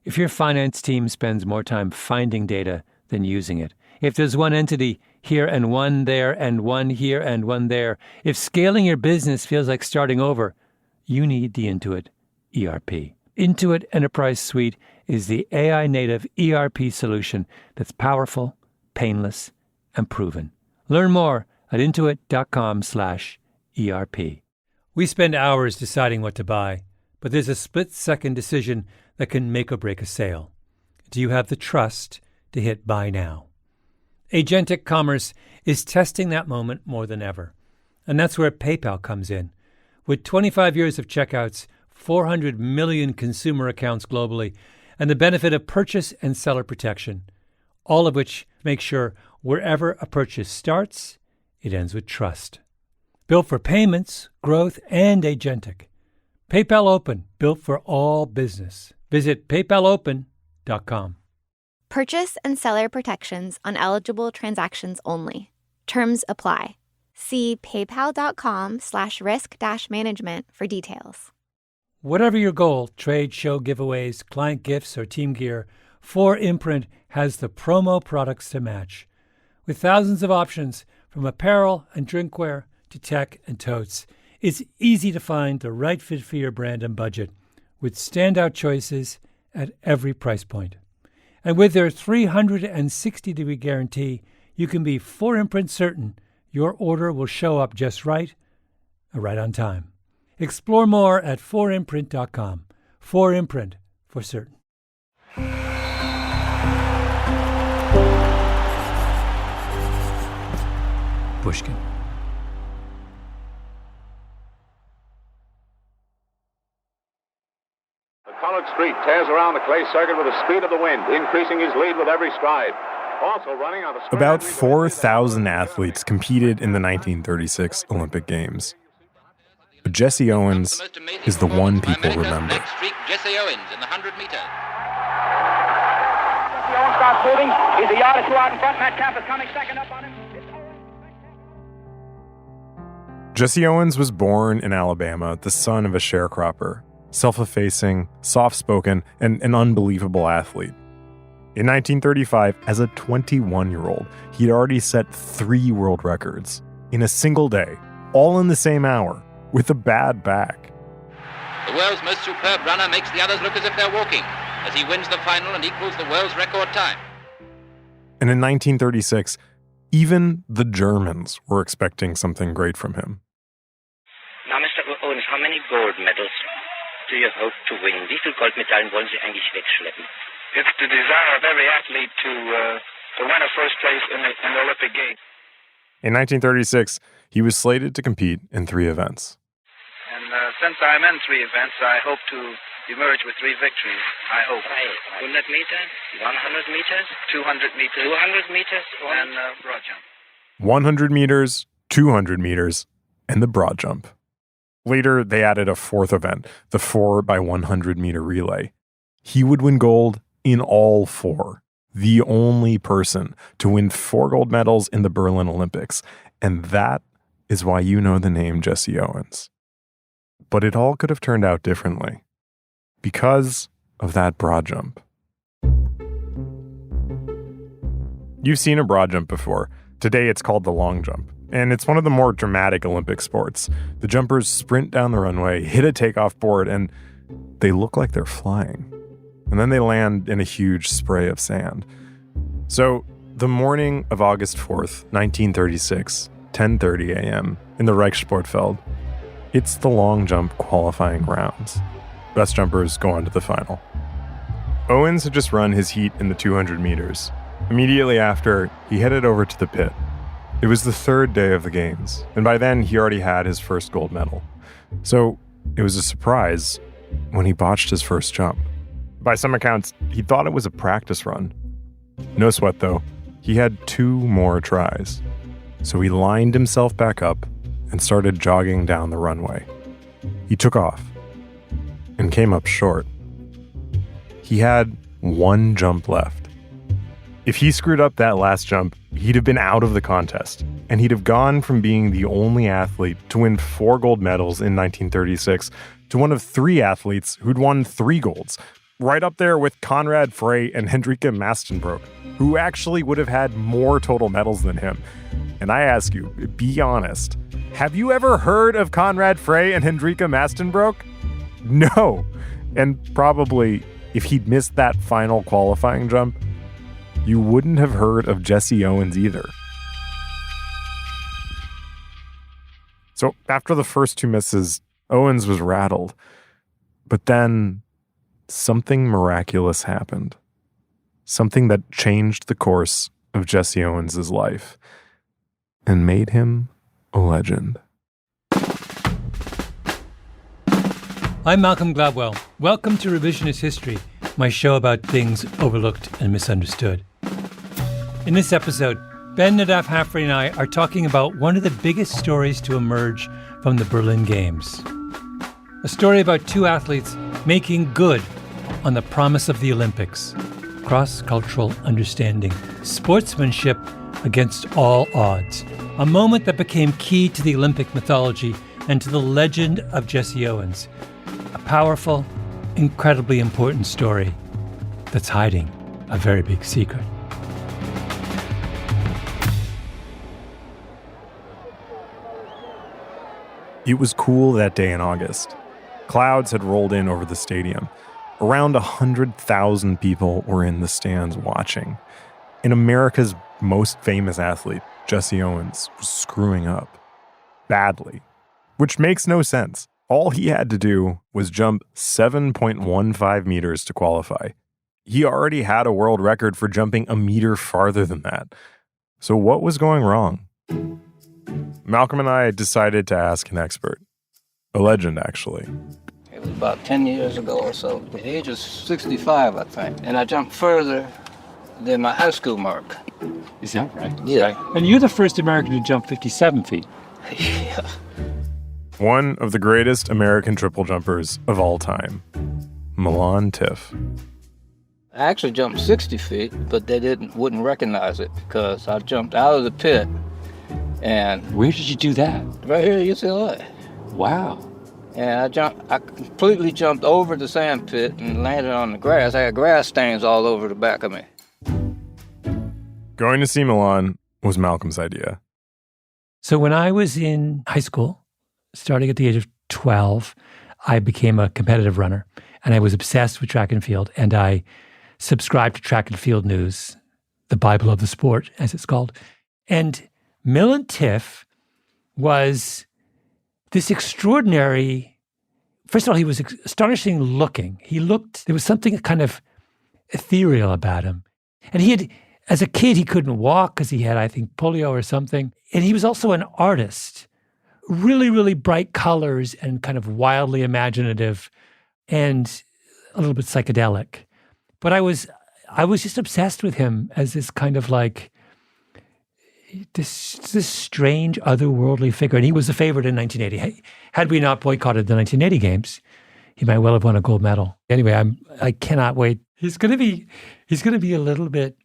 If your finance team spends more time finding data than using it, if there's one entity here and one there and one here and one there, if scaling your business feels like starting over, you need the Intuit ERP. Intuit Enterprise Suite is the AI-native ERP solution that's powerful, painless, and proven. Learn more at intuit.com/ERP. We spend hours deciding what to buy, but there's a split-second decision that can make or break a sale. Do you have the trust to hit buy now? Agentic commerce is testing that moment more than ever. And that's where PayPal comes in. With 25 years of checkouts, 400 million consumer accounts globally, and the benefit of purchase and seller protection, all of which make sure wherever a purchase starts, it ends with trust. Built for payments, growth, and agentic. PayPal Open, built for all business. Visit paypalopen.com. Purchase and seller protections on eligible transactions only. Terms apply. See paypal.com/risk-management for details. Whatever your goal, trade, show, giveaways, client gifts, or team gear, 4imprint has the promo products to match. With thousands of options, from apparel and drinkware to tech and totes, it's easy to find the right fit for your brand and budget, with standout choices at every price point. And with their 360-degree guarantee, you can be 4imprint certain your order will show up just right, right on time. Explore more at 4imprint.com. 4imprint for certain. Pushkin. College Street tears around the clay circuit with the speed of the wind, increasing his lead with every stride. Also running on the About 4,000 athletes competed in the 1936 Olympic Games. But Jesse Owens is the one people remember. Next streak, Jesse Owens in the 100 meter. Jesse Owens starts moving. He's a yard or two out in front. Matt Camp is coming second up on him. Jesse Owens was born in Alabama, the son of a sharecropper. Self-effacing, soft-spoken, and an unbelievable athlete. In 1935, as a 21-year-old, he'd already set 3 world records in a single day, all in the same hour, with a bad back. The world's most superb runner makes the others look as if they're walking, as he wins the final and equals the world's record time. And in 1936, even the Germans were expecting something great from him. Now, Mr. Owens, how many gold medals do you hope to win? Wie viele Goldmedaillen wollen Sie eigentlich wegschleppen? It's the desire of every athlete to win a first place in the Olympic Games. In 1936, he was slated to compete in 3 events. And since I'm in 3 events, I hope to emerge with 3 victories. I hope. 100 meters, 100 meters, 200 meters, 200 meters, and broad jump. 100 meters, 200 meters, and the broad jump. Later, they added a 4th event, the 4x100 meter relay. He would win gold in all 4, the only person to win 4 gold medals in the Berlin Olympics. And that is why you know the name Jesse Owens. But it all could have turned out differently because of that broad jump. You've seen a broad jump before. Today it's called the long jump. And it's one of the more dramatic Olympic sports. The jumpers sprint down the runway, hit a takeoff board, and they look like they're flying. And then they land in a huge spray of sand. So, the morning of August 4th, 1936, 10:30 a.m., in the Reichssportfeld, it's the long jump qualifying rounds. Best jumpers go on to the final. Owens had just run his heat in the 200 meters. Immediately after, he headed over to the pit. It was the 3rd day of the Games, and by then he already had his first gold medal. So it was a surprise when he botched his first jump. By some accounts, he thought it was a practice run. No sweat though, he had 2 more tries. So he lined himself back up and started jogging down the runway. He took off and came up short. He had 1 jump left. If he screwed up that last jump, he'd have been out of the contest, and he'd have gone from being the only athlete to win 4 gold medals in 1936 to one of 3 athletes who'd won 3 golds, right up there with Conrad Frey and Hendrika Mastenbroek, who actually would have had more total medals than him. And I ask you, be honest, have you ever heard of Conrad Frey and Hendrika Mastenbroek? No. And probably, if he'd missed that final qualifying jump, you wouldn't have heard of Jesse Owens either. So after the first two misses, Owens was rattled. But then something miraculous happened. Something that changed the course of Jesse Owens' life and made him a legend. I'm Malcolm Gladwell. Welcome to Revisionist History, my show about things overlooked and misunderstood. In this episode, Ben Nadaf Hafrey and I are talking about one of the biggest stories to emerge from the Berlin Games. A story about two athletes making good on the promise of the Olympics. Cross-cultural understanding. Sportsmanship against all odds. A moment that became key to the Olympic mythology and to the legend of Jesse Owens. A powerful, incredibly important story that's hiding a very big secret. It was cool that day in August. Clouds had rolled in over the stadium. Around 100,000 people were in the stands watching. And America's most famous athlete, Jesse Owens, was screwing up. Badly. Which makes no sense. All he had to do was jump 7.15 meters to qualify. He already had a world record for jumping a meter farther than that. So what was going wrong? Malcolm and I decided to ask an expert. A legend, actually. It was about 10 years ago or so. The age was 65, I think. And I jumped further than my high school mark. Is that right? Yeah. And you're the first American to jump 57 feet. Yeah. One of the greatest American triple jumpers of all time, Milan Tiff. I actually jumped 60 feet, but they wouldn't recognize it because I jumped out of the pit. And where did you do that? Right here at UCLA. Wow. And I completely jumped over the sand pit and landed on the grass. I had grass stains all over the back of me. Going to see Milan was Malcolm's idea. So when I was in high school, starting at the age of 12, I became a competitive runner, and I was obsessed with track and field, and I subscribed to Track and Field News, the Bible of the sport, as it's called. And Milan Tiff was this extraordinary, first of all, he was astonishing looking. There was something kind of ethereal about him. And as a kid, he couldn't walk because he had, I think, polio or something. And he was also an artist. Really, really bright colors and kind of wildly imaginative and a little bit psychedelic. But I was just obsessed with him as this kind of like, this strange otherworldly figure. And he was a favorite in 1980. Had we not boycotted the 1980 games, he might well have won a gold medal. Anyway, I cannot wait. He's going to be a little bit,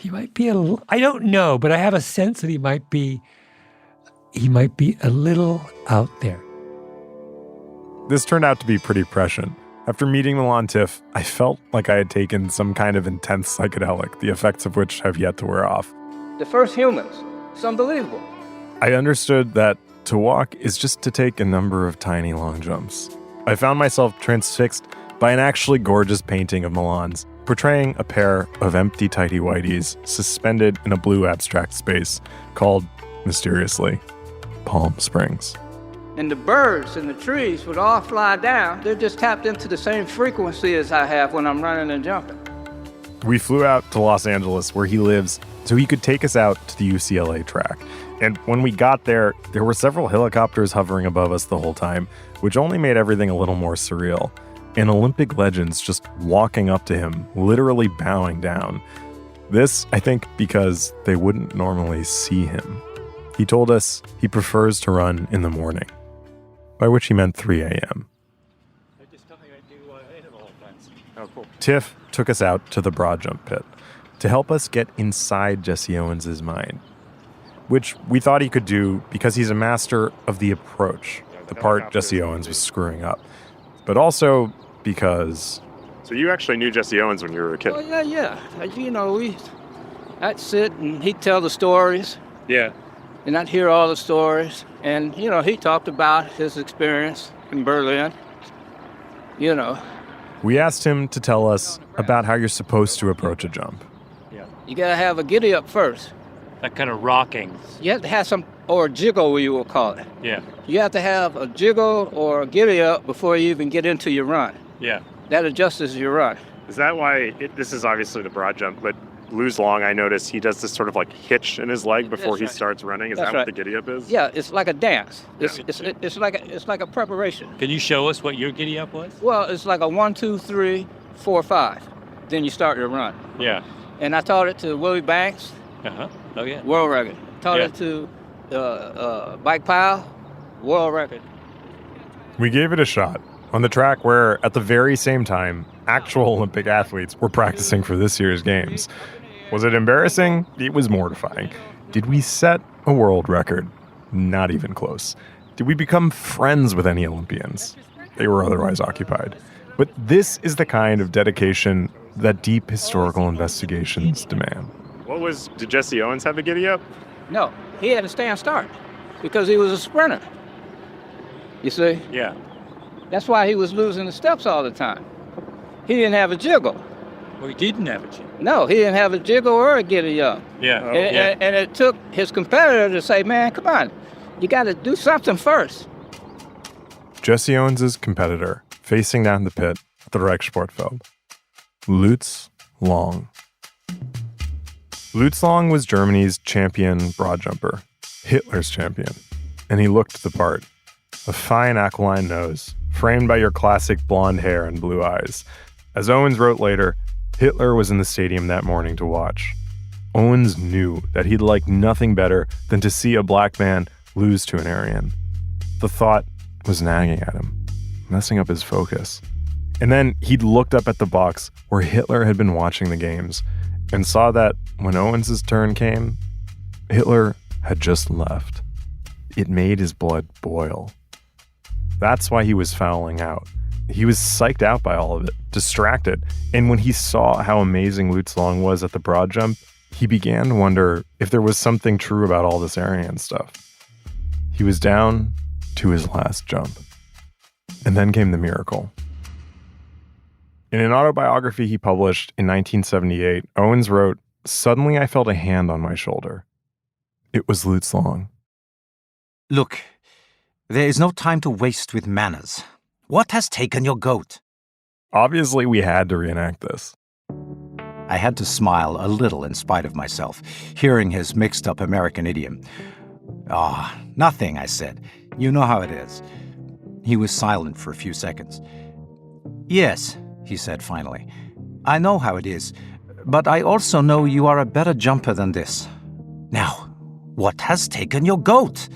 I don't know, but I have a sense that he might be a little out there. This turned out to be pretty prescient. After meeting Milan Tiff, I felt like I had taken some kind of intense psychedelic, the effects of which have yet to wear off. The first humans. It's unbelievable. I understood that to walk is just to take a number of tiny long jumps. I found myself transfixed by an actually gorgeous painting of Milan's, portraying a pair of empty tighty-whities suspended in a blue abstract space called, mysteriously, Palm Springs. And the birds and the trees would all fly down. They're just tapped into the same frequency as I have when I'm running and jumping. We flew out to Los Angeles, where he lives, so he could take us out to the UCLA track. And when we got there were several helicopters hovering above us the whole time, which only made everything a little more surreal. And Olympic legends just walking up to him, literally bowing down. This, I think, because they wouldn't normally see him. He told us he prefers to run in the morning, by which he meant 3 a.m. Oh, cool. Tiff took us out to the broad jump pit to help us get inside Jesse Owens' mind, which we thought he could do because he's a master of the approach, the part Jesse Owens was screwing up, but also because So you actually knew Jesse Owens when you were a kid? Oh, yeah. I'd sit and he'd tell the stories. Yeah. And I'd hear all the stories. And, he talked about his experience in Berlin. We asked him to tell us about how you're supposed to approach a jump. You got to have a giddy up first. That kind of rocking. You have to have or a jiggle, you will call it. Yeah. You have to have a jiggle or a giddy up before you even get into your run. Yeah. That adjusts your run. Is that why, this is obviously the broad jump, but Luz Long, I noticed he does this sort of like hitch in his leg before he starts running. Is that what the giddy up is? Yeah, it's like a dance. It's like a preparation. Can you show us what your giddy up was? Well, it's like a 1, 2, 3, 4, 5. Then you start your run. Yeah. And I taught it to Willie Banks. Uh-huh. Oh, yeah. World record. Taught it to Bike Pile. World record. We gave it a shot on the track where, at the very same time, actual Olympic athletes were practicing for this year's games. Was it embarrassing? It was mortifying. Did we set a world record? Not even close. Did we become friends with any Olympians? They were otherwise occupied. But this is the kind of dedication that deep historical investigations demand. Did Jesse Owens have a giddy up? No, he had a stand start because he was a sprinter. You see? Yeah. That's why he was losing the steps all the time. He didn't have a jiggle. Well, he didn't have a jiggle. No, he didn't have a jiggle or a giddy up. Yeah. And it took his competitor to say, man, come on, you got to do something first. Jesse Owens' competitor, facing down the pit at the Reichssportfeld. Luz Long. Luz Long was Germany's champion broad jumper, Hitler's champion, and he looked the part. A fine aquiline nose, framed by your classic blonde hair and blue eyes. As Owens wrote later, Hitler was in the stadium that morning to watch. Owens knew that he'd like nothing better than to see a black man lose to an Aryan. The thought was nagging at him, messing up his focus. And then he'd looked up at the box where Hitler had been watching the games and saw that when Owens' turn came, Hitler had just left. It made his blood boil. That's why he was fouling out. He was psyched out by all of it, distracted. And when he saw how amazing Luz Long was at the broad jump, he began to wonder if there was something true about all this Aryan stuff. He was down to his last jump. And then came the miracle. In an autobiography he published in 1978, Owens wrote, "Suddenly I felt a hand on my shoulder. It was Luz Long." Look, there is no time to waste with manners. What has taken your goat? Obviously, we had to reenact this. I had to smile a little in spite of myself, hearing his mixed-up American idiom. Nothing, I said. You know how it is. He was silent for a few seconds. Yes, he said finally. I know how it is, but I also know you are a better jumper than this. Now, what has taken your goat?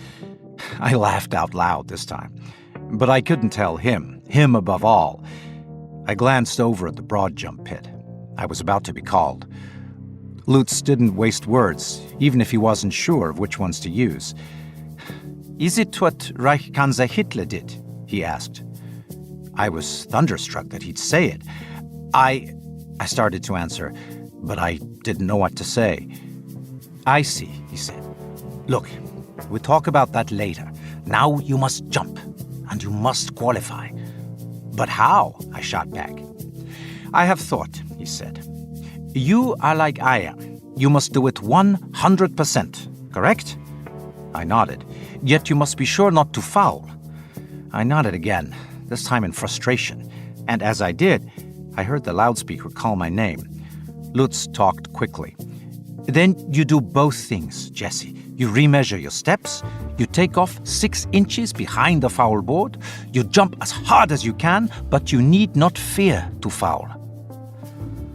I laughed out loud this time, but I couldn't tell him above all. I glanced over at the broad jump pit. I was about to be called. Lutz didn't waste words, even if he wasn't sure of which ones to use. Is it what Reichskanzler Hitler did? He asked. I was thunderstruck that he'd say it. I started to answer, but I didn't know what to say. I see, he said. Look, we'll talk about that later. Now you must jump, and you must qualify. But how? I shot back. I have thought, he said. You are like I am. You must do it 100%, correct? I nodded. Yet you must be sure not to foul. I nodded again, this time in frustration. And as I did, I heard the loudspeaker call my name. Lutz talked quickly. Then you do both things, Jesse. You remeasure your steps, you take off 6 inches behind the foul board, you jump as hard as you can, but you need not fear to foul.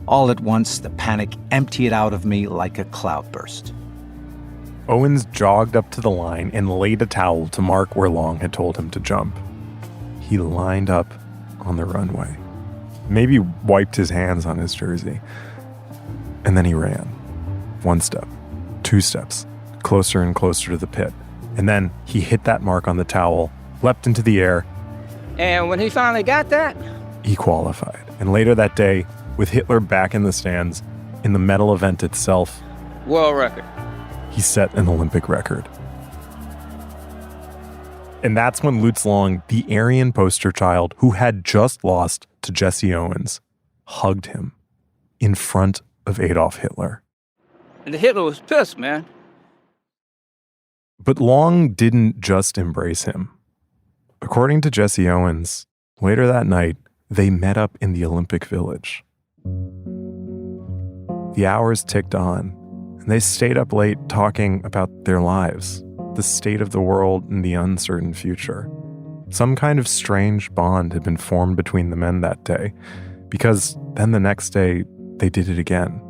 All at once, the panic emptied out of me like a cloudburst. Owens jogged up to the line and laid a towel to mark where Long had told him to jump. He lined up on the runway, maybe wiped his hands on his jersey, and then he ran. 1 step, 2 steps, closer and closer to the pit. And then he hit that mark on the towel, leapt into the air. And when he finally got that, he qualified. And later that day, with Hitler back in the stands, in the medal event itself, World record. he set an Olympic record. And that's when Luz Long, the Aryan poster child who had just lost to Jesse Owens, hugged him in front of Adolf Hitler. And Hitler was pissed, man. But Long didn't just embrace him. According to Jesse Owens, later that night, they met up in the Olympic Village. The hours ticked on, and they stayed up late talking about their lives, the state of the world, and the uncertain future. Some kind of strange bond had been formed between the men that day, because then the next day, they did it again.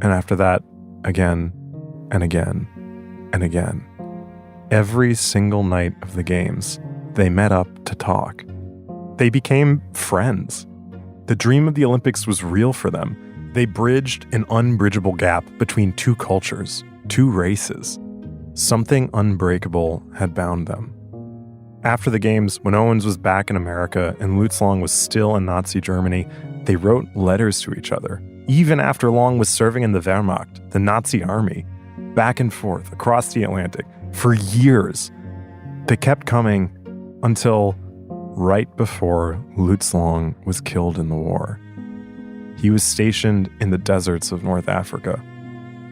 And after that, again, and again, and again. Every single night of the games, they met up to talk. They became friends. The dream of the Olympics was real for them. They bridged an unbridgeable gap between two cultures, two races. Something unbreakable had bound them. After the games, when Owens was back in America and Luz Long was still in Nazi Germany, they wrote letters to each other. Even after Long was serving in the Wehrmacht, the Nazi army, back and forth across the Atlantic, for years. They kept coming until right before Luz Long was killed in the war. He was stationed in the deserts of North Africa.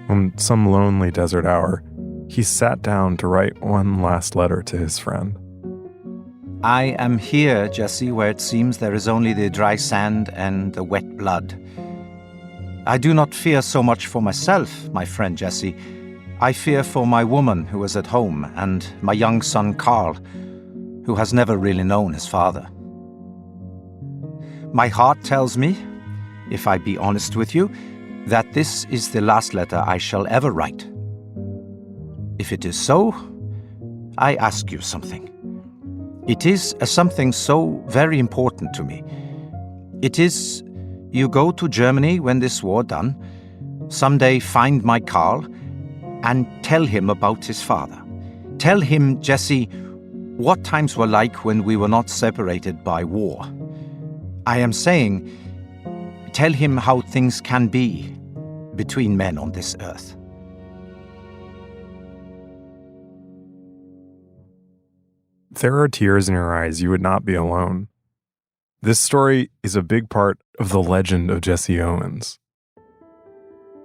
On some lonely desert hour, he sat down to write one last letter to his friend. I am here, Jesse, where it seems there is only the dry sand and the wet blood. I do not fear so much for myself, my friend Jesse. I fear for my woman who is at home and my young son Carl, who has never really known his father. My heart tells me, if I be honest with you, that this is the last letter I shall ever write. If it is so, I ask you something. It is something so very important to me. It is, you go to Germany when this war done, someday find my Carl, and tell him about his father. Tell him, Jesse, what times were like when we were not separated by war. I am saying, tell him how things can be between men on this earth. If there are tears in your eyes, you would not be alone. This story is a big part of the legend of Jesse Owens.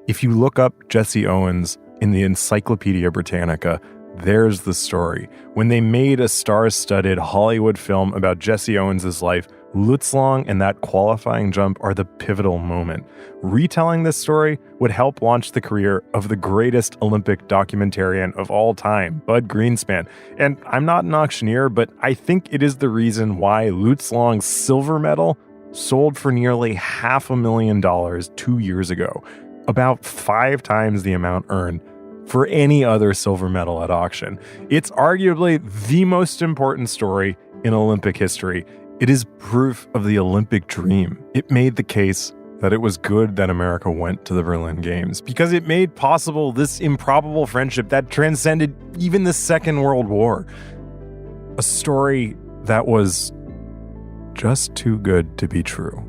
If you look up Jesse Owens in the Encyclopedia Britannica, there's the story. When they made a star-studded Hollywood film about Jesse Owens' life, Luz Long and that qualifying jump are the pivotal moment. Retelling this story would help launch the career of the greatest Olympic documentarian of all time, Bud Greenspan. And I'm not an auctioneer, but I think it is the reason why Luz Long's silver medal sold for nearly $500,000 2 years ago, about 5 times the amount earned for any other silver medal at auction. It's arguably the most important story in Olympic history. It is proof of the Olympic dream. It made the case that it was good that America went to the Berlin Games because it made possible this improbable friendship that transcended even the Second World War. A story that was just too good to be true.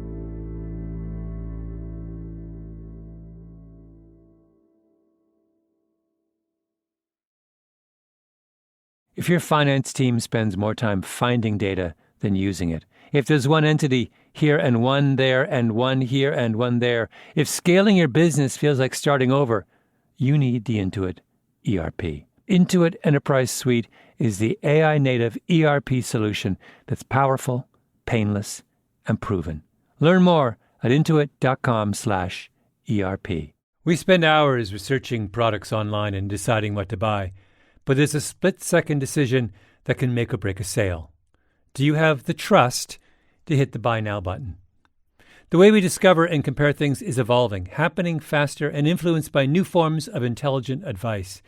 If your finance team spends more time finding data than using it, if there's one entity here and one there and one here and one there, if scaling your business feels like starting over, you need the Intuit ERP. Intuit Enterprise Suite is the AI-native ERP solution that's powerful, painless, and proven. Learn more at intuit.com/ERP. We spend hours researching products online and deciding what to buy, but there's a split-second decision that can make or break a sale. Do you have the trust to hit the Buy Now button? The way we discover and compare things is evolving, happening faster and influenced by new forms of intelligent advice.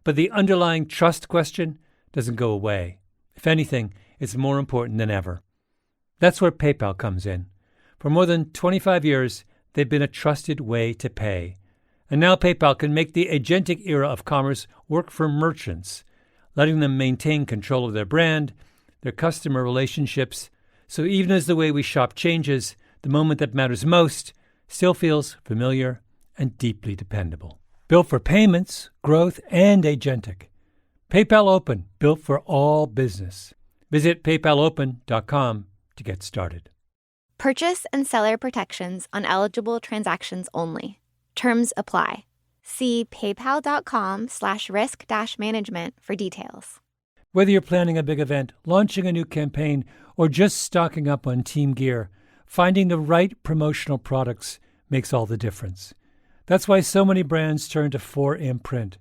But the underlying trust question doesn't go away. If anything, it's more important than ever. That's where PayPal comes in. For more than 25 years, they've been a trusted way to pay. And now PayPal can make the agentic era of commerce work for merchants, letting them maintain control of their brand, their customer relationships. So even as the way we shop changes, the moment that matters most still feels familiar and deeply dependable. Built for payments, growth, and agentic. PayPal Open, built for all business. Visit paypalopen.com to get started. Purchase and seller protections on eligible transactions only. Terms apply. See paypal.com/risk-management for details. Whether you're planning a big event, launching a new campaign, or just stocking up on team gear, finding the right promotional products makes all the difference. That's why so many brands turn to 4imprint.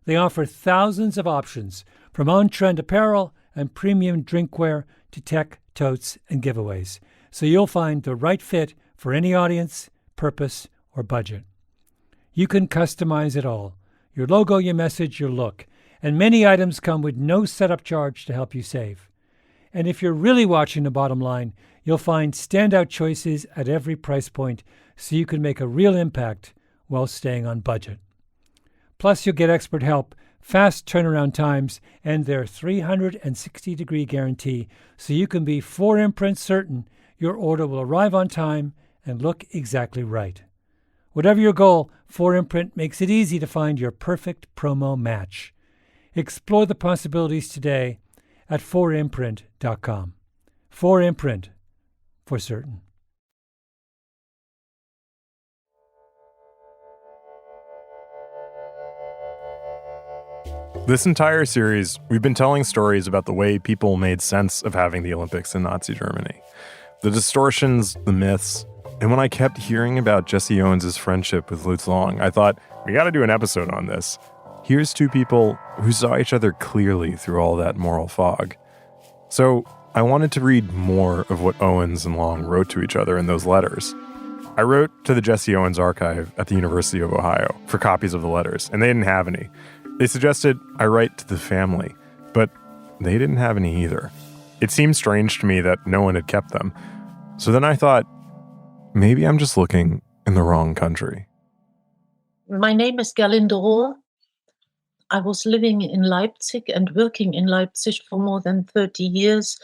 They offer thousands of options, from on-trend apparel and premium drinkware to tech, totes, and giveaways, so you'll find the right fit for any audience, purpose, or budget. You can customize it all: your logo, your message, your look, and many items come with no setup charge to help you save. And if you're really watching the bottom line, you'll find standout choices at every price point so you can make a real impact while staying on budget. Plus, you'll get expert help, fast turnaround times, and their 360-degree guarantee, so you can be 4imprint certain your order will arrive on time and look exactly right. Whatever your goal, 4imprint makes it easy to find your perfect promo match. Explore the possibilities today at 4imprint.com. 4imprint, for certain. This entire series, we've been telling stories about the way people made sense of having the Olympics in Nazi Germany. The distortions, the myths, and when I kept hearing about Jesse Owens' friendship with Luz Long, I thought, we gotta do an episode on this. Here's two people who saw each other clearly through all that moral fog. So I wanted to read more of what Owens and Long wrote to each other in those letters. I wrote to the Jesse Owens archive at the University of Ohio for copies of the letters, and they didn't have any. They suggested I write to the family, but they didn't have any either. It seemed strange to me that no one had kept them. So then I thought, maybe I'm just looking in the wrong country. My name is Gerlinde Rohr. I was living in Leipzig and working in Leipzig for more than 30 years,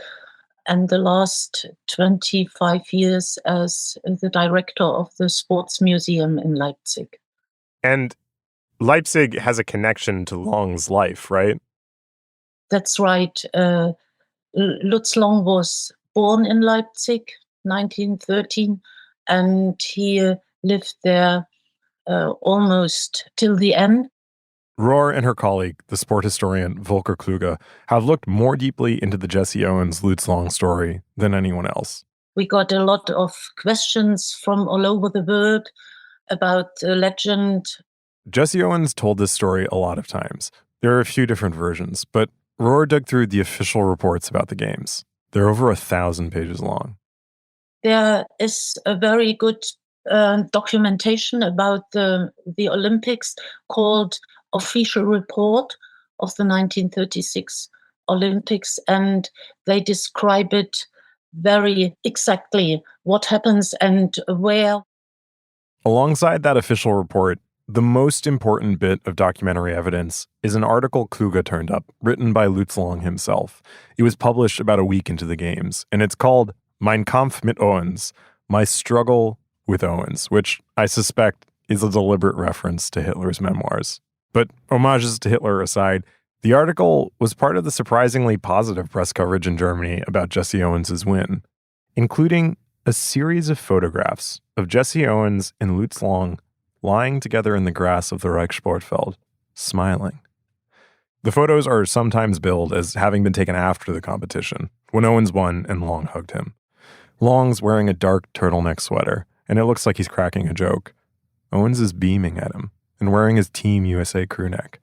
and the last 25 years as the director of the Sports Museum in Leipzig. And Leipzig has a connection to Long's life, right? That's right. Luz Long was born in Leipzig, 1913, and he lived there almost till the end. Rohr and her colleague, the sport historian Volker Kluge, have looked more deeply into the Jesse Owens-Luz Long story than anyone else. We got a lot of questions from all over the world about the legend. Jesse Owens told this story a lot of times. There are a few different versions, but Rohr dug through the official reports about the games. They're over 1,000 pages long. There is a very good documentation about the Olympics called Official Report of the 1936 Olympics, and they describe it very exactly what happens and where. Alongside that official report, the most important bit of documentary evidence is an article Kluge turned up, written by Luz Long himself. It was published about a week into the games, and it's called Mein Kampf mit Owens, My Struggle with Owens, which I suspect is a deliberate reference to Hitler's memoirs. But homages to Hitler aside, the article was part of the surprisingly positive press coverage in Germany about Jesse Owens' win, including a series of photographs of Jesse Owens and Luz Long lying together in the grass of the Reichssportfeld, smiling. The photos are sometimes billed as having been taken after the competition, when Owens won and Long hugged him. Long's wearing a dark turtleneck sweater, and it looks like he's cracking a joke. Owens is beaming at him and wearing his Team USA crew neck.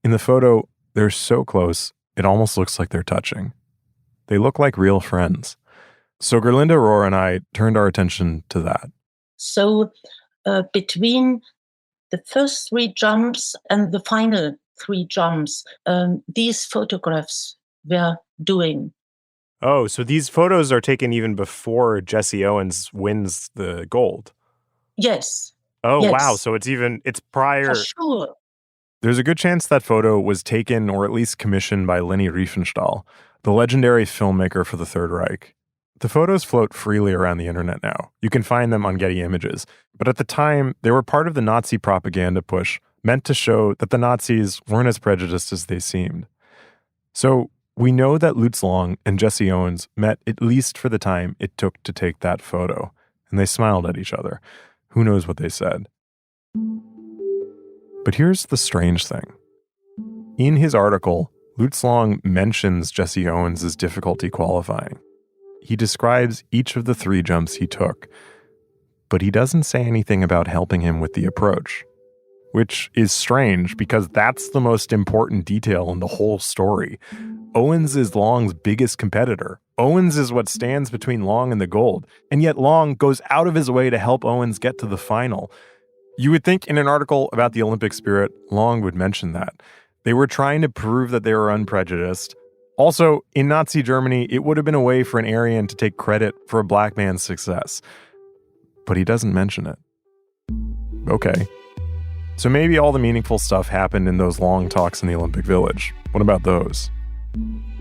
In the photo, they're so close, it almost looks like they're touching. They look like real friends. So Gerlinde Rohr and I turned our attention to that. So between the first three jumps and the final three jumps, these photographs were doing. Oh, so these photos are taken even before Jesse Owens wins the gold? Yes. Oh, yes. Wow. So it's prior. For sure. There's a good chance that photo was taken or at least commissioned by Leni Riefenstahl, the legendary filmmaker for the Third Reich. The photos float freely around the internet now. You can find them on Getty Images. But at the time, they were part of the Nazi propaganda push meant to show that the Nazis weren't as prejudiced as they seemed. So we know that Luz Long and Jesse Owens met at least for the time it took to take that photo, and they smiled at each other. Who knows what they said? But here's the strange thing. In his article, Luz Long mentions Jesse Owens' difficulty qualifying. He describes each of the 3 jumps he took, but he doesn't say anything about helping him with the approach, which is strange because that's the most important detail in the whole story. Owens is Long's biggest competitor. Owens is what stands between Long and the gold, and yet Long goes out of his way to help Owens get to the final. You would think in an article about the Olympic spirit, Long would mention that. They were trying to prove that they were unprejudiced. Also, in Nazi Germany, it would have been a way for an Aryan to take credit for a black man's success. But he doesn't mention it. Okay. So maybe all the meaningful stuff happened in those long talks in the Olympic Village. What about those?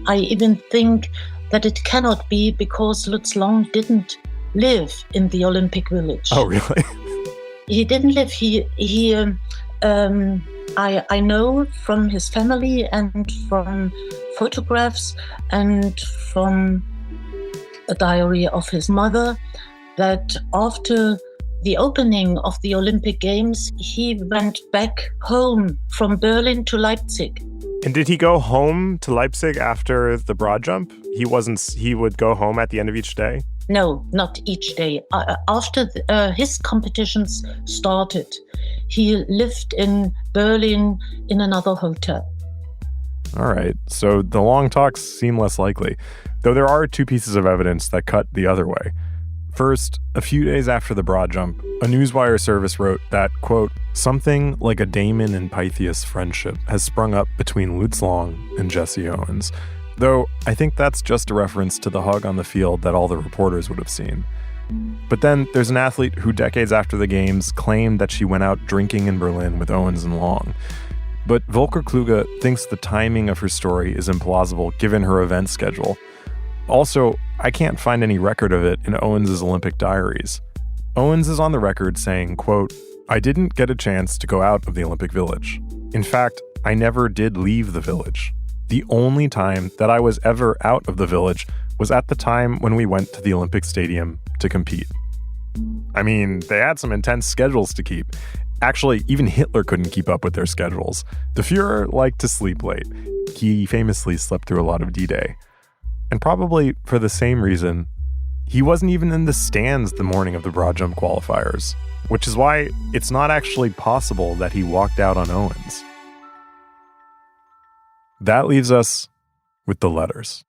I even think that it cannot be because Luz Long didn't live in the Olympic Village. Oh, really? He didn't live. I know from his family and from photographs and from a diary of his mother that after the opening of the Olympic Games, he went back home from Berlin to Leipzig. And did he go home to Leipzig after the broad jump? He would go home at the end of each day? No, not each day. After his competitions started, he lived in Berlin in another hotel. All right, so the long talks seem less likely, though there are 2 pieces of evidence that cut the other way. First, a few days after the broad jump, a newswire service wrote that, quote, something like a Damon and Pythias friendship has sprung up between Luz Long and Jesse Owens. Though I think that's just a reference to the hug on the field that all the reporters would have seen. But then there's an athlete who decades after the games claimed that she went out drinking in Berlin with Owens and Long. But Volker Kluge thinks the timing of her story is implausible given her event schedule. Also, I can't find any record of it in Owens' Olympic diaries. Owens is on the record saying, quote, I didn't get a chance to go out of the Olympic Village. In fact, I never did leave the village. The only time that I was ever out of the village was at the time when we went to the Olympic Stadium to compete. I mean, they had some intense schedules to keep. Actually, even Hitler couldn't keep up with their schedules. The Fuhrer liked to sleep late. He famously slept through a lot of D-Day. And probably for the same reason, he wasn't even in the stands the morning of the broad jump qualifiers, which is why it's not actually possible that he walked out on Owens. That leaves us with the letters.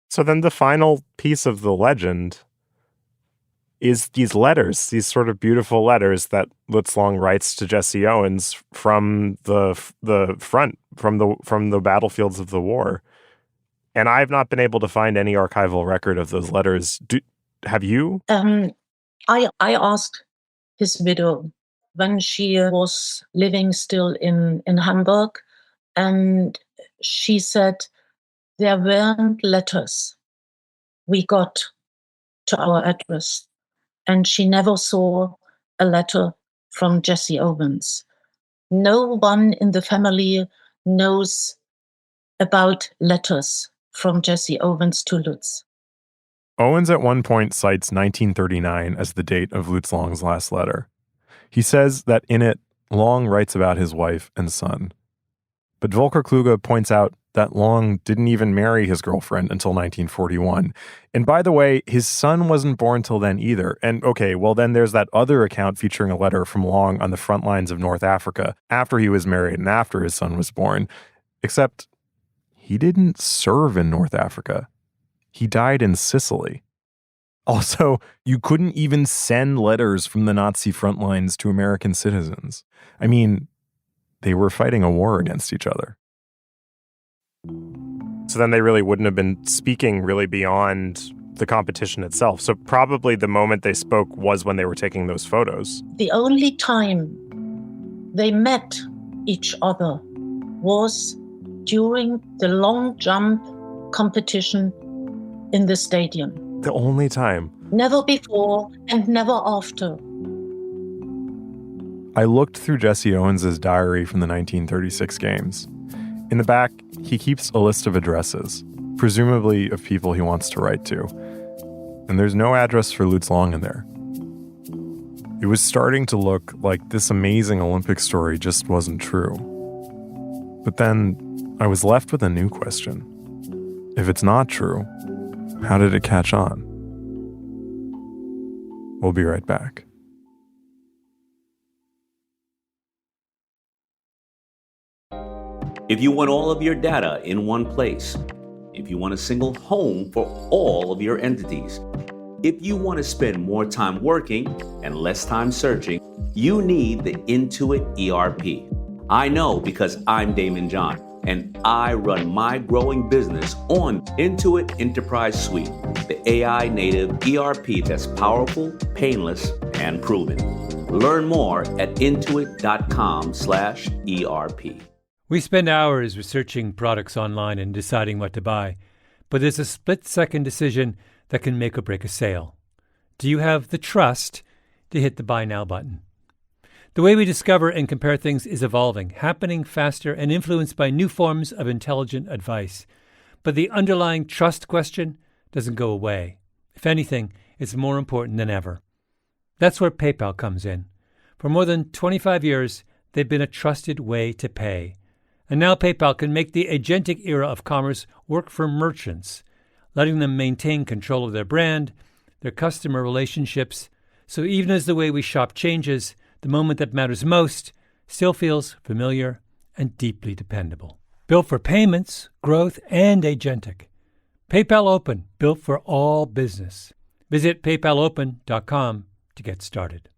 So then the final piece of the legend is these letters, these sort of beautiful letters that Luz Long writes to Jesse Owens from the front, from the battlefields of the war. And I've not been able to find any archival record of those letters. Have you? I asked his widow when she was living still in Hamburg, and she said there weren't letters we got to our address, and she never saw a letter from Jesse Owens. No one in the family knows about letters from Jesse Owens to Luz. Owens at one point cites 1939 as the date of Luz Long's last letter. He says that in it, Long writes about his wife and son. But Volker Kluge points out that Long didn't even marry his girlfriend until 1941. And by the way, his son wasn't born till then either. And okay, well then there's that other account featuring a letter from Long on the front lines of North Africa after he was married and after his son was born. Except he didn't serve in North Africa. He died in Sicily. Also, you couldn't even send letters from the Nazi front lines to American citizens. I mean, they were fighting a war against each other. So then they really wouldn't have been speaking really beyond the competition itself. So probably the moment they spoke was when they were taking those photos. The only time they met each other was during the long jump competition in the stadium. The only time. Never before and never after. I looked through Jesse Owens' diary from the 1936 games. In the back, he keeps a list of addresses, presumably of people he wants to write to. And there's no address for Luz Long in there. It was starting to look like this amazing Olympic story just wasn't true. But then I was left with a new question. If it's not true, how did it catch on? We'll be right back. If you want all of your data in one place, if you want a single home for all of your entities, if you want to spend more time working and less time searching, you need the Intuit ERP. I know because I'm Damon John, and I run my growing business on Intuit Enterprise Suite, the AI native ERP that's powerful, painless, and proven. Learn more at intuit.com/ERP. We spend hours researching products online and deciding what to buy, but there's a split-second decision that can make or break a sale. Do you have the trust to hit the Buy Now button? The way we discover and compare things is evolving, happening faster and influenced by new forms of intelligent advice. But the underlying trust question doesn't go away. If anything, it's more important than ever. That's where PayPal comes in. For more than 25 years, they've been a trusted way to pay. And now PayPal can make the agentic era of commerce work for merchants, letting them maintain control of their brand, their customer relationships. So even as the way we shop changes, the moment that matters most still feels familiar and deeply dependable. Built for payments, growth, and agentic. PayPal Open, built for all business. Visit paypalopen.com to get started.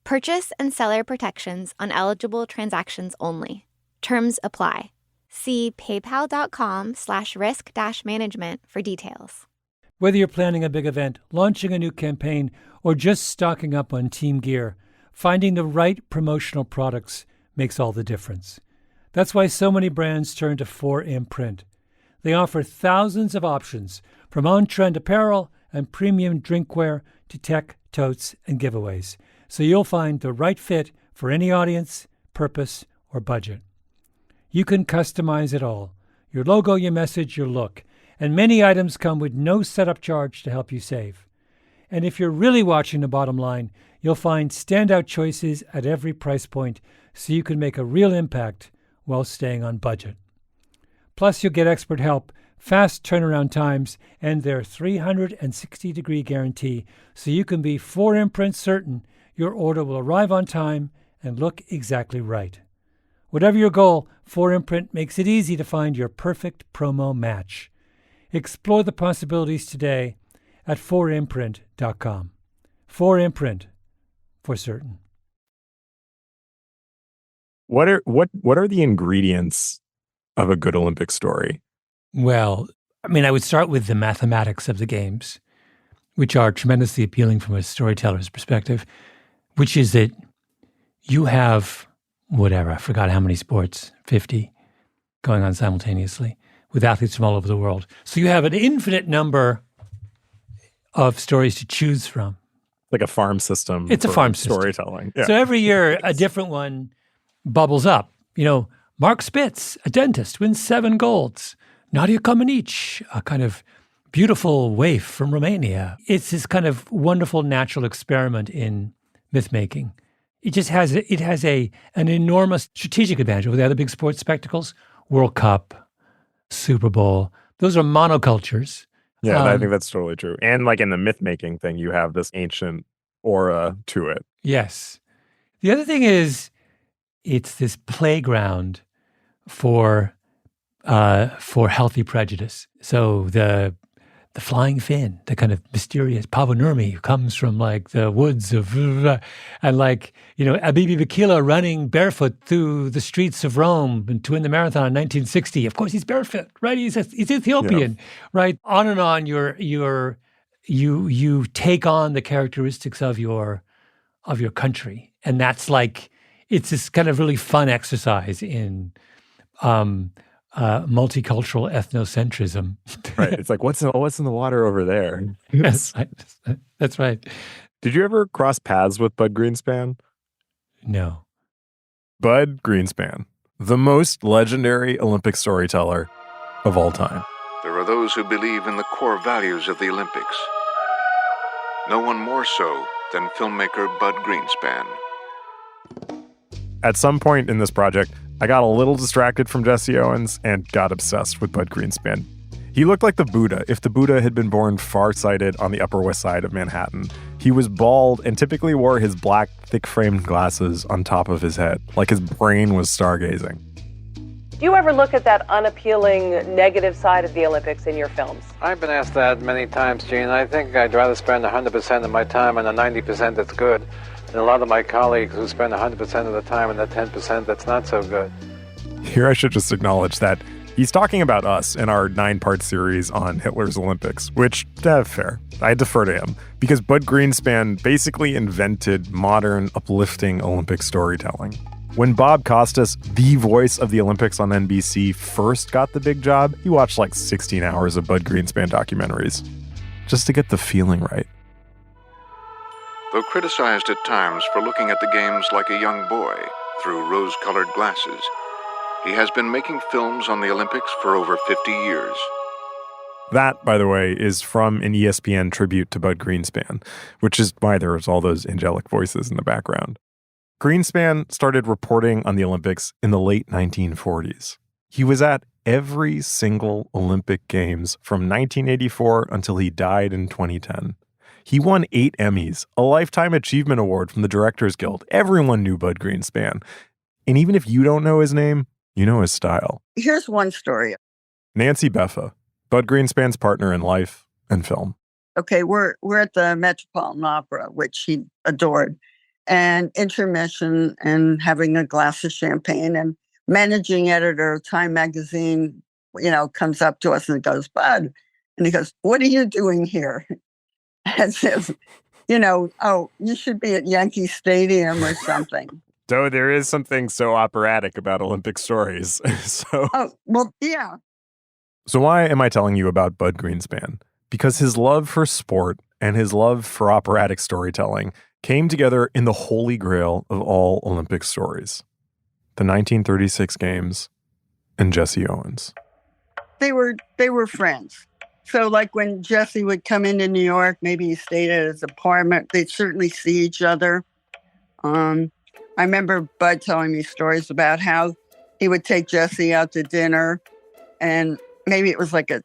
Purchase and seller protections on eligible transactions only. Terms apply. See paypal.com/risk-management for details. Whether you're planning a big event, launching a new campaign, or just stocking up on team gear, finding the right promotional products makes all the difference. That's why so many brands turn to 4imprint. They offer thousands of options, from on-trend apparel and premium drinkware to tech, totes, and giveaways, so you'll find the right fit for any audience, purpose, or budget. You can customize it all: your logo, your message, your look. And many items come with no setup charge to help you save. And if you're really watching the bottom line, you'll find standout choices at every price point so you can make a real impact while staying on budget. Plus, you'll get expert help, fast turnaround times, and their 360-degree guarantee so you can be 4imprint certain your order will arrive on time and look exactly right. Whatever your goal, 4imprint makes it easy to find your perfect promo match. Explore the possibilities today at 4imprint.com. 4imprint, for certain. What are the ingredients of a good Olympic story? Well, I would start with the mathematics of the games, which are tremendously appealing from a storyteller's perspective, which is that you have I forgot how many sports, 50, going on simultaneously with athletes from all over the world. So you have an infinite number of stories to choose from. Like a farm system. It's a farm system. Storytelling. Yeah. So every year, a different one bubbles up. Mark Spitz, a dentist, wins 7 golds. Nadia Comaneci, a kind of beautiful waif from Romania. It's this kind of wonderful natural experiment in myth-making. It just has an enormous strategic advantage over the other big sports spectacles. World Cup, Super Bowl, those are monocultures. Yeah, I think that's totally true. And like in the myth-making thing, you have this ancient aura to it. Yes. The other thing is it's this playground for healthy prejudice. So the flying fin, the kind of mysterious Pavo Nurmi who comes from like the woods of, and Abibi Bikila running barefoot through the streets of Rome to win the marathon in 1960. Of course, he's barefoot, right? He's Ethiopian, right? On and on. You take on the characteristics of your country, and that's like it's this kind of really fun exercise in multicultural ethnocentrism. Right. It's like, what's in the water over there? Yes, that's right. Did you ever cross paths with Bud Greenspan? No. Bud Greenspan, the most legendary Olympic storyteller of all time. There are those who believe in the core values of the Olympics. No one more so than filmmaker Bud Greenspan. At some point in this project, I got a little distracted from Jesse Owens and got obsessed with Bud Greenspan. He looked like the Buddha if the Buddha had been born far-sighted on the Upper West Side of Manhattan. He was bald and typically wore his black, thick-framed glasses on top of his head, like his brain was stargazing. Do you ever look at that unappealing negative side of the Olympics in your films? I've been asked that many times, Gene. I think I'd rather spend 100% of my time on the 90% that's good than a lot of my colleagues who spend 100% of the time on the 10% that's not so good. Here I should just acknowledge that he's talking about us in our 9-part series on Hitler's Olympics, which, fair. I defer to him, because Bud Greenspan basically invented modern, uplifting Olympic storytelling. When Bob Costas, the voice of the Olympics on NBC, first got the big job, he watched like 16 hours of Bud Greenspan documentaries, just to get the feeling right. Though criticized at times for looking at the games like a young boy through rose-colored glasses, he has been making films on the Olympics for over 50 years. That, by the way, is from an ESPN tribute to Bud Greenspan, which is why there's all those angelic voices in the background. Greenspan started reporting on the Olympics in the late 1940s. He was at every single Olympic Games from 1984 until he died in 2010. He won 8 Emmys, a Lifetime Achievement Award from the Directors Guild. Everyone knew Bud Greenspan. And even if you don't know his name, you know his style. Here's one story. Nancy Beffa, Bud Greenspan's partner in life and film. Okay, we're at the Metropolitan Opera, which he adored, and intermission and having a glass of champagne, and managing editor of Time magazine, comes up to us and goes, Bud, and he goes, what are you doing here? And says, you should be at Yankee Stadium or something. So there is something so operatic about Olympic stories. Oh, well, yeah. So why am I telling you about Bud Greenspan? Because his love for sport and his love for operatic storytelling came together in the holy grail of all Olympic stories. The 1936 Games and Jesse Owens. They were friends. So like when Jesse would come into New York, maybe he stayed at his apartment, they'd certainly see each other. I remember Bud telling me stories about how he would take Jesse out to dinner, and maybe it was like a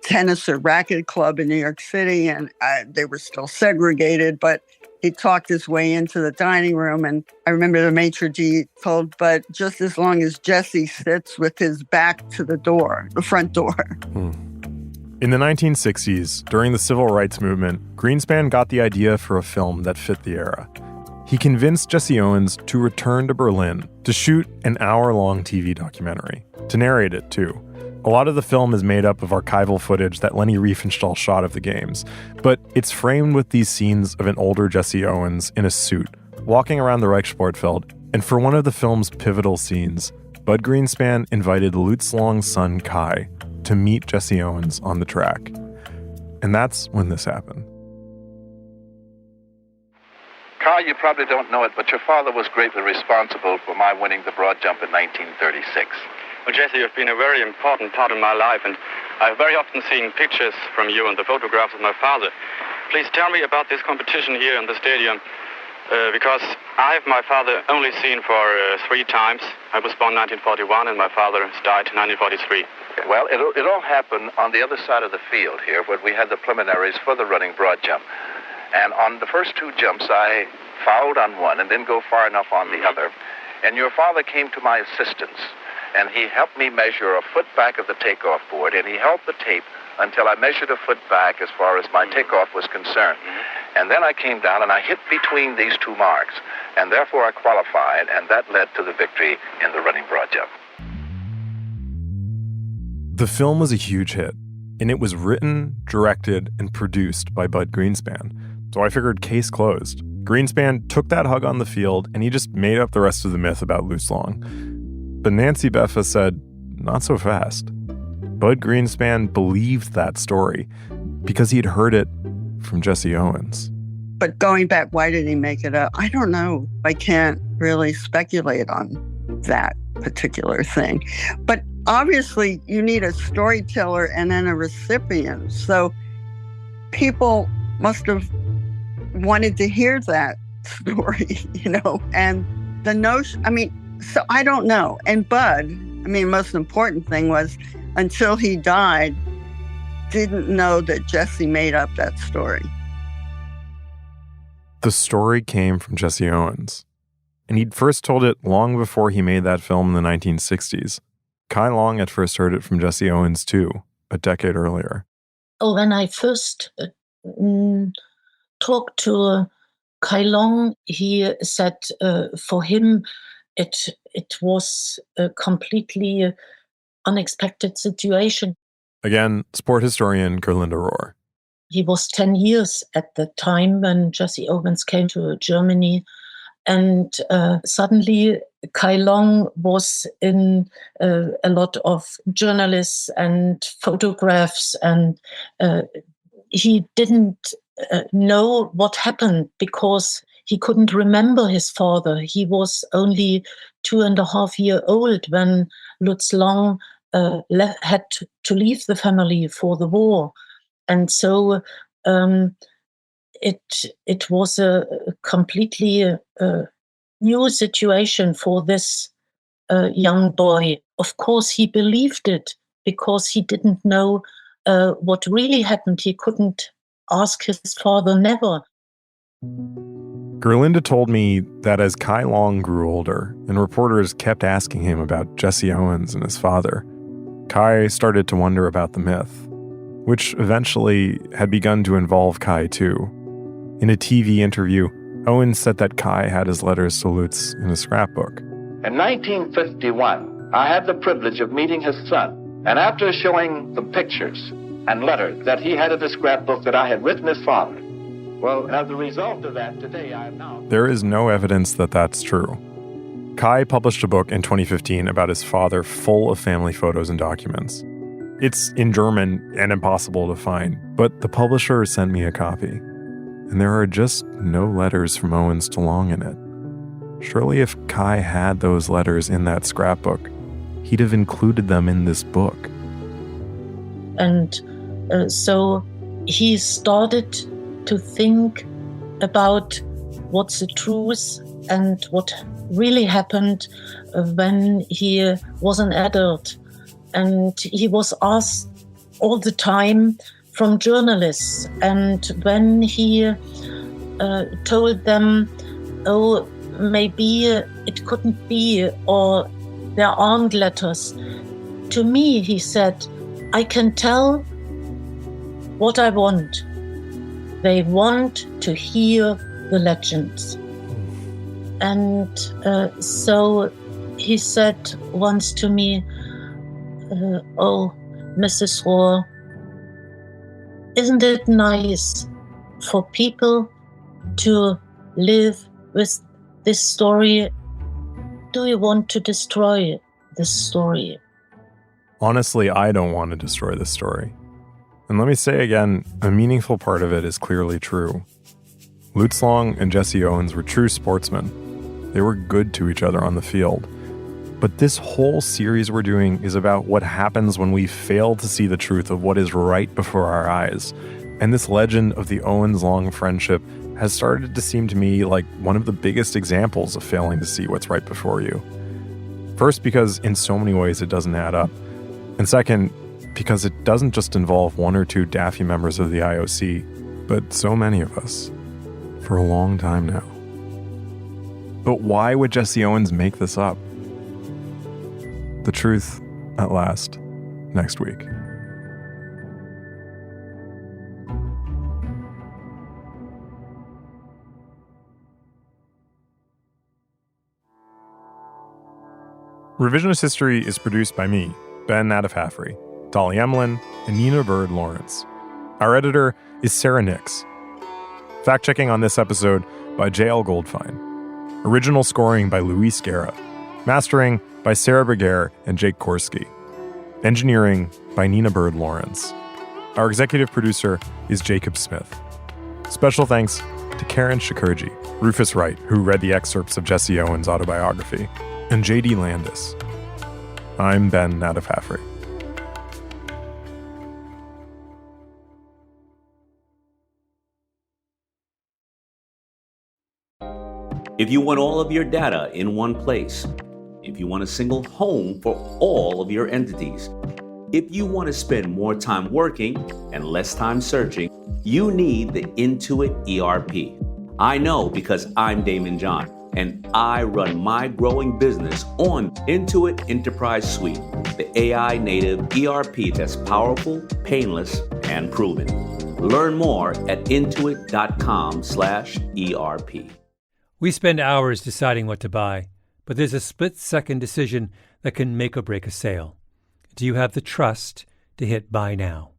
tennis or racket club in New York City, and they were still segregated, but he talked his way into the dining room. And I remember the maitre d' told Bud, just as long as Jesse sits with his back to the door, the front door. In the 1960s, during the Civil Rights Movement, Greenspan got the idea for a film that fit the era. He convinced Jesse Owens to return to Berlin to shoot an hour-long TV documentary, to narrate it too. A lot of the film is made up of archival footage that Leni Riefenstahl shot of the games, but it's framed with these scenes of an older Jesse Owens in a suit, walking around the Reichssportfeld, and for one of the film's pivotal scenes, Bud Greenspan invited Luz Long's son Kai to meet Jesse Owens on the track. And that's when this happened. Carl, you probably don't know it, but your father was greatly responsible for my winning the broad jump in 1936. Well, Jesse, you've been a very important part of my life, and I've very often seen pictures from you and the photographs of my father. Please tell me about this competition here in the stadium, because I have my father only seen for 3 times. I was born 1941, and my father died in 1943. Well, it all happened on the other side of the field here, where we had the preliminaries for the running broad jump. And on the first 2 jumps, I fouled on one and didn't go far enough on the other. And your father came to my assistance, and he helped me measure a foot back of the takeoff board, and he held the tape until I measured a foot back as far as my takeoff was concerned. And then I came down and I hit between these 2 marks, and therefore I qualified, and that led to the victory in the running broad jump. The film was a huge hit, and it was written, directed, and produced by Bud Greenspan. So I figured case closed. Greenspan took that hug on the field, and he just made up the rest of the myth about Luz Long. But Nancy Beffa said, not so fast. Bud Greenspan believed that story because he'd heard it from Jesse Owens. But going back, why did he make it up? I don't know. I can't really speculate on that particular thing. But obviously, you need a storyteller and then a recipient. So people must have wanted to hear that story, and the notion, so I don't know. And Bud, most important thing was, until he died, didn't know that Jesse made up that story. The story came from Jesse Owens, and he'd first told it long before he made that film in the 1960s. Kai Long had first heard it from Jesse Owens, too, a decade earlier. When I first talked to Kai Long, he said for him it was a completely unexpected situation. Again, sport historian Gerlinda Rohr. He was 10 years at the time when Jesse Owens came to Germany. And suddenly Kai Long was in a lot of journalists and photographs, and he didn't know what happened because he couldn't remember his father. He was only 2.5 years old when Luz Long had to leave the family for the war. And so it was a completely new situation for this young boy. Of course, he believed it because he didn't know what really happened. He couldn't ask his father, never. Gerlinda told me that as Kai Long grew older and reporters kept asking him about Jesse Owens and his father, Kai started to wonder about the myth, which eventually had begun to involve Kai too. In a TV interview, Owens said that Kai had his letters to Lutz in a scrapbook. In 1951, I had the privilege of meeting his son, and after showing the pictures and letters that he had in the scrapbook that I had written his father, well, as a result of that, today I am now... There is no evidence that that's true. Kai published a book in 2015 about his father full of family photos and documents. It's in German and impossible to find, but the publisher sent me a copy, and there are just no letters from Owens to Long in it. Surely if Kai had those letters in that scrapbook, he'd have included them in this book. And so he started to think about what's the truth and what really happened when he was an adult. And he was asked all the time from journalists. And when he told them, oh, maybe it couldn't be, or there aren't letters. To me, he said, I can tell what I want. They want to hear the legends. And so he said once to me, oh, Mrs. Rohr, isn't it nice for people to live with this story? Do you want to destroy this story? Honestly, I don't want to destroy this story. And let me say again, a meaningful part of it is clearly true. Luz Long and Jesse Owens were true sportsmen. They were good to each other on the field. But this whole series we're doing is about what happens when we fail to see the truth of what is right before our eyes. And this legend of the Owens-Long friendship has started to seem to me like one of the biggest examples of failing to see what's right before you. First, because in so many ways it doesn't add up. And second, because it doesn't just involve one or two daffy members of the IOC, but so many of us, for a long time now. But why would Jesse Owens make this up? The truth, at last, next week. Revisionist History is produced by me, Ben Nadafafri, Dolly Emlin, and Nina Bird Lawrence. Our editor is Sarah Nix. Fact-checking on this episode by J.L. Goldfine. Original scoring by Luis Guerra. Mastering by Sarah Berger and Jake Korsky. Engineering by Nina Bird Lawrence. Our executive producer is Jacob Smith. Special thanks to Karen Shakurji, Rufus Wright, who read the excerpts of Jesse Owens' autobiography, and J.D. Landis. I'm Ben Nadafafri. If you want all of your data in one place, if you want a single home for all of your entities, if you want to spend more time working and less time searching, you need the Intuit ERP. I know because I'm Damon John, and I run my growing business on Intuit Enterprise Suite, the AI native ERP that's powerful, painless, and proven. Learn more at intuit.com/ERP. We spend hours deciding what to buy, but there's a split-second decision that can make or break a sale. Do you have the trust to hit buy now?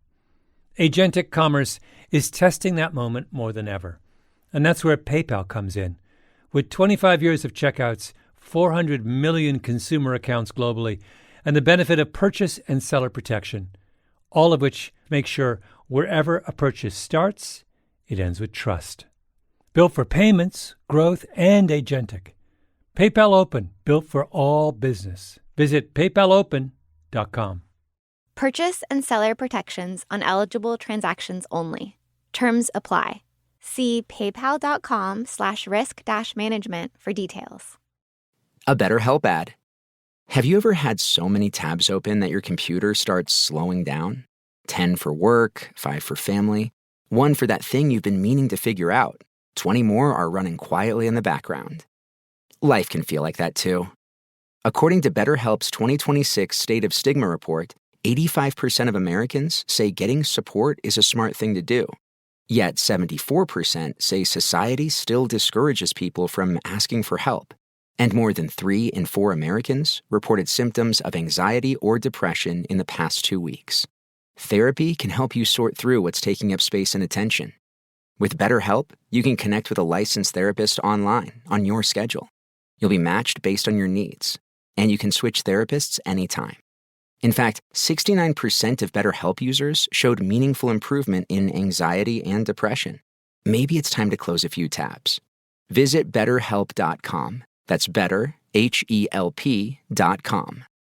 Agentic commerce is testing that moment more than ever. And that's where PayPal comes in. With 25 years of checkouts, 400 million consumer accounts globally, and the benefit of purchase and seller protection, all of which make sure wherever a purchase starts, it ends with trust. Built for payments, growth, and agentic. PayPal Open, built for all business. Visit PayPalOpen.com. Purchase and seller protections on eligible transactions only. Terms apply. See paypal.com/risk-management for details. A BetterHelp ad. Have you ever had so many tabs open that your computer starts slowing down? 10 for work, 5 for family, 1 for that thing you've been meaning to figure out. 20 more are running quietly in the background. Life can feel like that too. According to BetterHelp's 2026 State of Stigma report, 85% of Americans say getting support is a smart thing to do. Yet 74% say society still discourages people from asking for help. And more than 3 in 4 Americans reported symptoms of anxiety or depression in the past 2 weeks. Therapy can help you sort through what's taking up space and attention. With BetterHelp, you can connect with a licensed therapist online on your schedule. You'll be matched based on your needs, and you can switch therapists anytime. In fact, 69% of BetterHelp users showed meaningful improvement in anxiety and depression. Maybe it's time to close a few tabs. Visit BetterHelp.com. That's better, HELP.com.